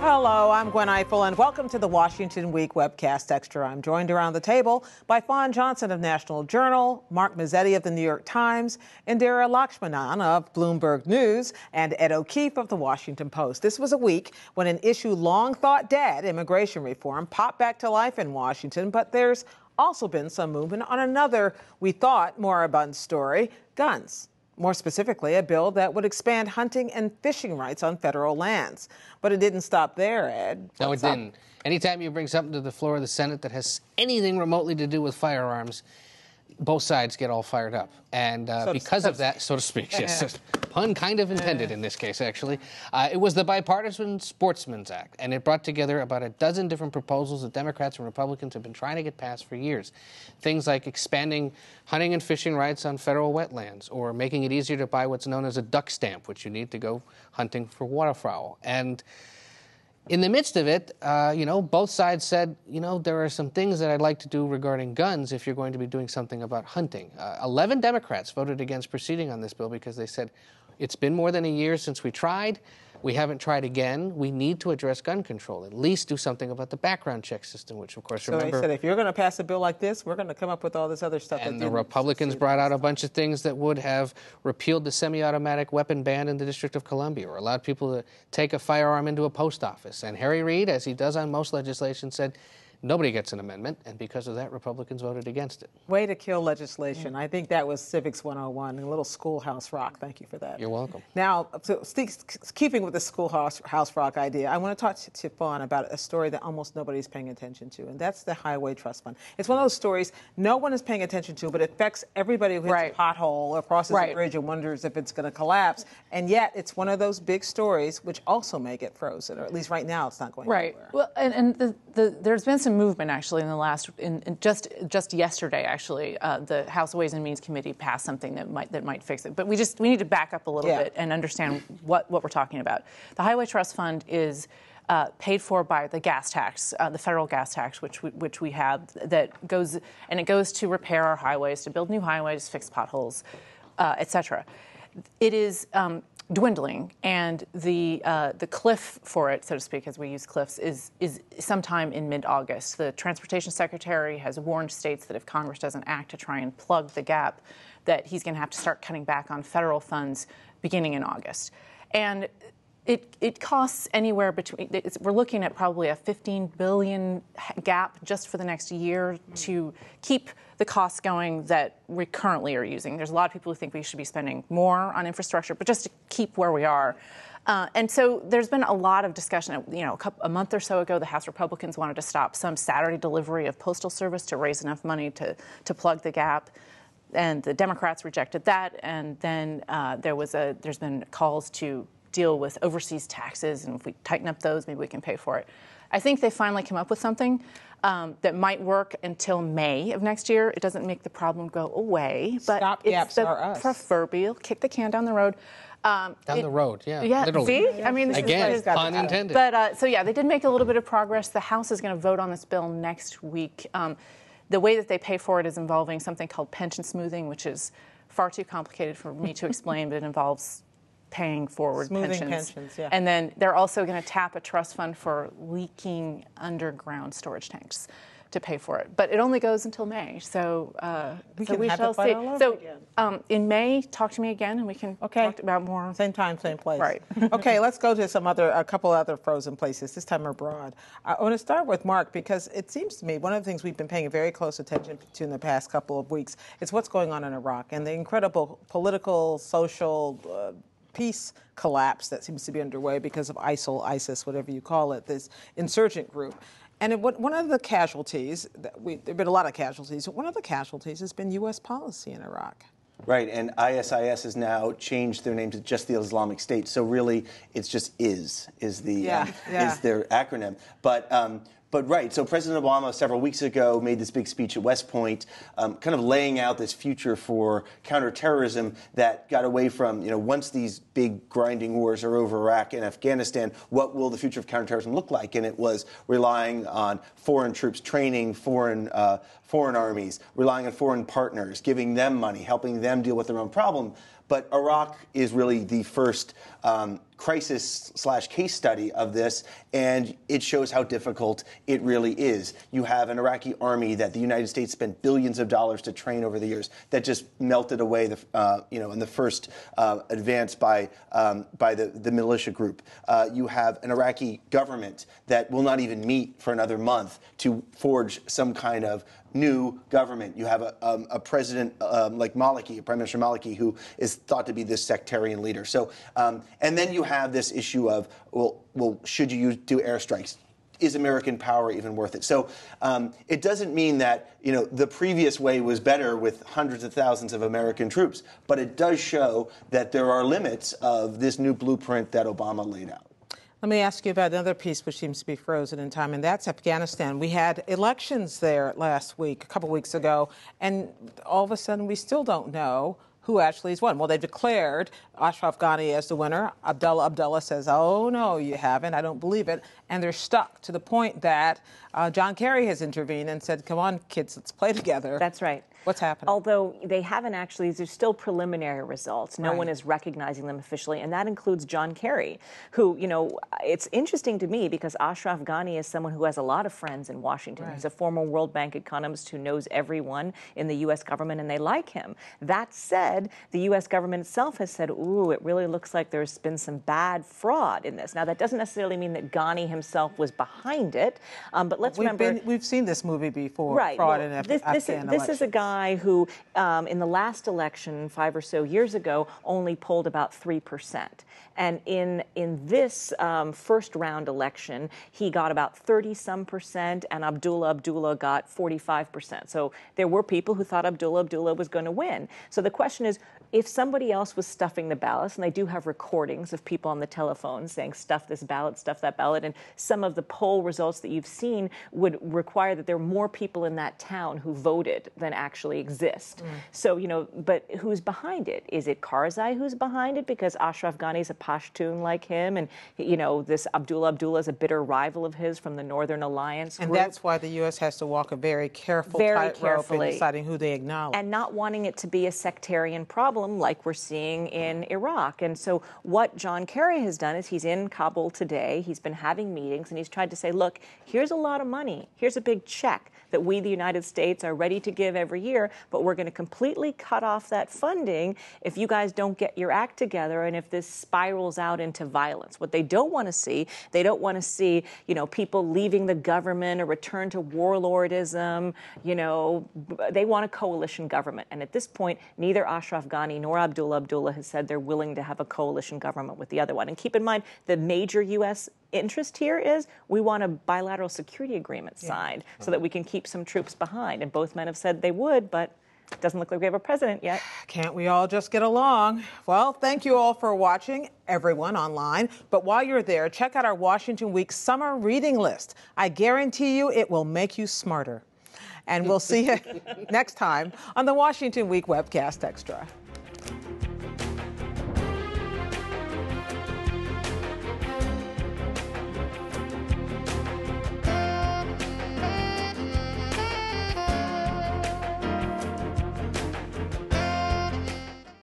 Hello, I'm Gwen Eiffel, and welcome to the Washington Week Webcast Extra. I'm joined around the table by Fawn Johnson of National Journal, Mark Mazzetti of the New York Times, Indira Lakshmanan of Bloomberg News, and Ed O'Keefe of the Washington Post. This was a week when an issue long thought dead, immigration reform, popped back to life in Washington, but there's also been some movement on another, we thought, moribund story, guns. More specifically, a bill that would expand hunting and fishing rights on federal lands. But it didn't stop there, Ed. No, it didn't. Anytime you bring something to the floor of the Senate that has anything remotely to do with firearms, both sides get all fired up. And because of that, so to speak, yes, pun kind of intended in this case, actually, it was the Bipartisan Sportsman's Act, and it brought together about a dozen different proposals that Democrats and Republicans have been trying to get passed for years. Things like expanding hunting and fishing rights on federal wetlands, or making it easier to buy what's known as a duck stamp, which you need to go hunting for waterfowl. And in the midst of it, both sides said, there are some things that I'd like to do regarding guns if you're going to be doing something about hunting. 11 Democrats voted against proceeding on this bill because they said, it's been more than a year since we tried. We haven't tried again. We need to address gun control, at least do something about the background check system, which, of course, remember... So they said, if you're going to pass a bill like this, we're going to come up with all this other stuff. And the Republicans brought out a bunch of things that would have repealed the semi-automatic weapon ban in the District of Columbia, or allowed people to take a firearm into a post office. And Harry Reid, as he does on most legislation, said nobody gets an amendment, and because of that, Republicans voted against it. Way to kill legislation. I think that was Civics 101, a little schoolhouse rock. Thank you for that. You're welcome. Now, so keeping with the schoolhouse rock idea, I want to talk to Fawn about a story that almost nobody's paying attention to, and that's the Highway Trust Fund. It's one of those stories no one is paying attention to, but it affects everybody who hits a pothole or crosses a bridge and wonders if it's going to collapse. And yet, it's one of those big stories which also may get frozen, or at least right now it's not going anywhere. Well, and there's been some movement actually in the last, just yesterday actually, the House Ways and Means Committee passed something that might fix it. But we need to back up a little bit and understand what we're talking about. The Highway Trust Fund is paid for by the gas tax, the federal gas tax, which we have, that goes to repair our highways, to build new highways, fix potholes, etc. It is dwindling, and the cliff for it, so to speak, as we use cliffs, is sometime in mid-August. The Transportation Secretary has warned states that if Congress doesn't act to try and plug the gap, that he's going to have to start cutting back on federal funds beginning in August. And it costs anywhere between, we're looking at probably a $15 billion gap just for the next year to keep the costs going that we currently are using. There's a lot of people who think we should be spending more on infrastructure, but just to keep where we are. And so there's been a lot of discussion. A month or so ago, the House Republicans wanted to stop some Saturday delivery of Postal Service to raise enough money to plug the gap. And the Democrats rejected that. And then there's been calls to deal with overseas taxes, and if we tighten up those, maybe we can pay for it. I think they finally came up with something that might work until May of next year. It doesn't make the problem go away, but it's the proverbial kick the can down the road. Down the road, yeah, literally. See? I mean, again, pun intended. But they did make a little bit of progress. The House is going to vote on this bill next week. The way that they pay for it is involving something called pension smoothing, which is far too complicated for me to explain, but it involves paying forward pensions. And then they're also going to tap a trust fund for leaking underground storage tanks to pay for it. But it only goes until May, so we shall see. So in May, talk to me again, and we can talk about more. Same time, same place. Right. Okay, let's go to a couple other frozen places, this time abroad. I want to start with Mark, because it seems to me one of the things we've been paying very close attention to in the past couple of weeks is what's going on in Iraq and the incredible political, social, peace collapse that seems to be underway because of ISIL, ISIS, whatever you call it, this insurgent group. And one of the casualties, there have been a lot of casualties, but one of the casualties has been U.S. policy in Iraq. Right, and ISIS has now changed their name to just the Islamic State. So really, it's just is their acronym. But right, so President Obama several weeks ago made this big speech at West Point, kind of laying out this future for counterterrorism that got away from, once these big grinding wars are over Iraq and Afghanistan, what will the future of counterterrorism look like? And it was relying on foreign troops training foreign armies, relying on foreign partners, giving them money, helping them deal with their own problem. But Iraq is really the first crisis/case study of this, and it shows how difficult it really is. You have an Iraqi army that the United States spent billions of dollars to train over the years that just melted away in the first advance by the militia group. You have an Iraqi government that will not even meet for another month to forge some kind of new government. You have a president like Maliki, Prime Minister Maliki, who is thought to be this sectarian leader. So, and then you have this issue of, well, should you do airstrikes? Is American power even worth it? So it doesn't mean that the previous way was better with hundreds of thousands of American troops, but it does show that there are limits of this new blueprint that Obama laid out. Let me ask you about another piece which seems to be frozen in time, and that's Afghanistan. We had elections there last week, a couple weeks ago, and all of a sudden we still don't know who actually has won. Well, they declared Ashraf Ghani as the winner. Abdullah says, oh, no, you haven't. I don't believe it. And they're stuck to the point that John Kerry has intervened and said, come on, kids, let's play together. That's right. What's happening? Although they haven't actually, there's still preliminary results. No one is recognizing them officially, and that includes John Kerry, who, it's interesting to me because Ashraf Ghani is someone who has a lot of friends in Washington. He's a former World Bank economist who knows everyone in the U.S. government, and they like him. That said, the U.S. government itself has said, ooh, it really looks like there's been some bad fraud in this. Now, that doesn't necessarily mean that Ghani himself was behind it, but let's remember... We've seen this movie before, right. Fraud in Afghanistan. This is a guy who, in the last election 5 or so years ago, only polled about 3%. And in this first round election, he got about 30-some%, and Abdullah got 45%. So there were people who thought Abdullah was going to win. So the question is, if somebody else was stuffing the ballots, and they do have recordings of people on the telephone saying, stuff this ballot, stuff that ballot, and some of the poll results that you've seen would require that there are more people in that town who voted than actually exist. So, but who's behind it? Is it Karzai who's behind it? Because Ashraf Ghani is a Pashtun like him, and, this Abdullah is a bitter rival of his from the Northern Alliance group. And that's why the U.S. has to walk a very careful tightrope in deciding who they acknowledge. And not wanting it to be a sectarian problem like we're seeing in Iraq. And so what John Kerry has done is he's in Kabul today. He's been having meetings, and he's tried to say, look, here's a lot of money. Here's a big check that we, the United States, are ready to give every year, but we're going to completely cut off that funding if you guys don't get your act together and if this spirals out into violence. What they don't want to see, people leaving the government, a return to warlordism. They want a coalition government. And at this point, neither Ashraf Ghani nor Abdullah has said they're willing to have a coalition government with the other one. And keep in mind, the major U.S. interest here is we want a bilateral security agreement signed so that we can keep some troops behind. And both men have said they would, but it doesn't look like we have a president yet. Can't we all just get along? Well, thank you all for watching, everyone online. But while you're there, check out our Washington Week summer reading list. I guarantee you it will make you smarter. And we'll see you next time on the Washington Week Webcast Extra.